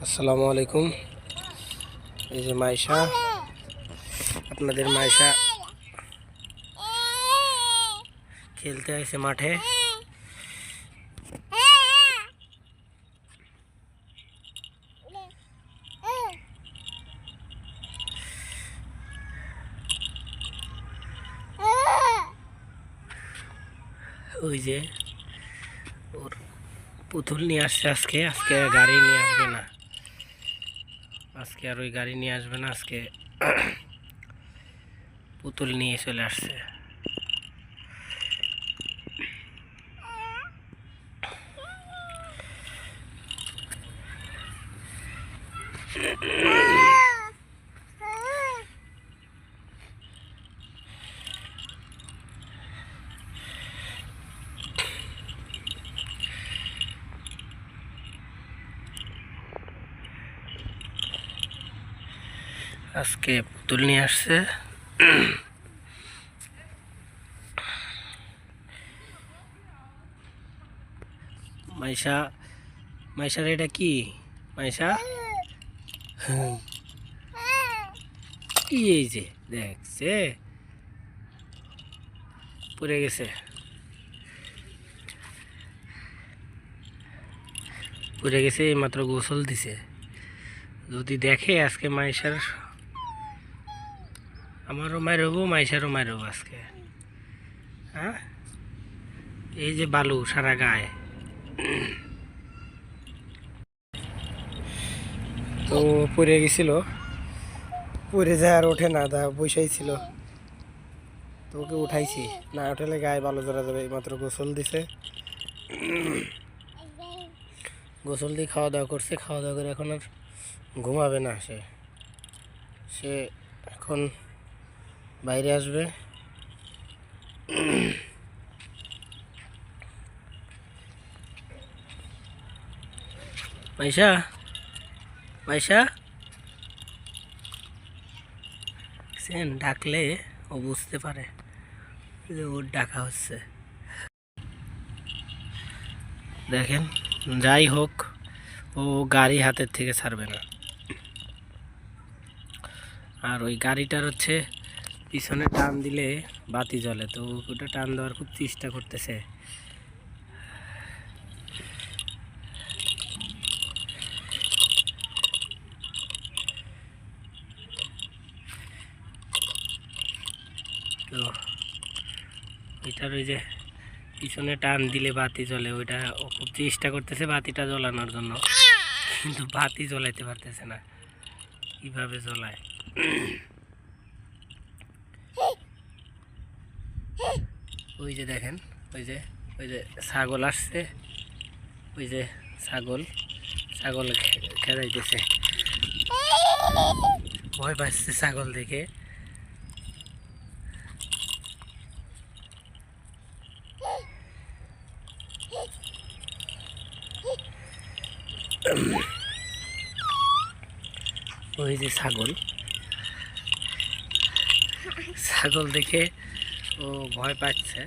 আসসালামু আলাইকুম। এই যে মাইশা, আপনাদের মাইশা খেলতে আসে মাঠে। ওই যে ওর পুতুল নিয়ে আসছে আজকে। আজকে গাড়ি নিয়ে আসবে না, আজকে আর ওই গাড়ি নিয়ে আসবে না, আজকে পুতুল নিয়ে চলে আসছে। আজকে পুতুল নিয়ে আসছে। মাইশা, মাইশার এটা কি? মাইশা কি? এই যে দেখছে, পড়ে গেছে, পড়ে গেছে, মাত্র গোসল দিছে। যদি দেখে আজকে মাইশার, আমারও মায়ের হবো, মাইশারও মায়ের হবো আজকে। হ্যাঁ, এই যে বালু সারা গায়ে। তো পড়ে গেছিল, পড়ে যায় আর ওঠে না, বসেই ছিল। তো ওকে উঠাইছি, না উঠালে গায়ে বালু জড়া যাবে। এইমাত্র গোসল দিছে, গোসল দিয়ে খাওয়া দাওয়া করছে। খাওয়া দাওয়া করে এখন আর ঘুমাবে না। সে এখন বাইরে আসবে। মাইশা, মাইশা সেন ডাকলে ও বুঝতে পারে যে ওর ডাকা হচ্ছে। দেখেন, যাই হোক ও গাড়ি হাতের থেকে ছাড়বে না। আর ওই গাড়িটার হচ্ছে পিছনে টান দিলে বাতি জ্বলে, তো ওটা টান দেওয়ার খুব চেষ্টা করতেছে। তো এটার ওই যে পিছনে টান দিলে বাতি জ্বলে, ওইটা ও খুব চেষ্টা করতেছে বাতিটা জ্বলানোর জন্য, কিন্তু বাতি জ্বলাইতে পারতেছে না। কিভাবে জ্বলায়? ওই যে দেখেন, ওই যে ছাগল আসছে, ওই যে ছাগল খেদাইতেছে, ভয় পাচ্ছে ছাগল দেখে। ওই যে ছাগল দেখে ও ভয় পাচ্ছে।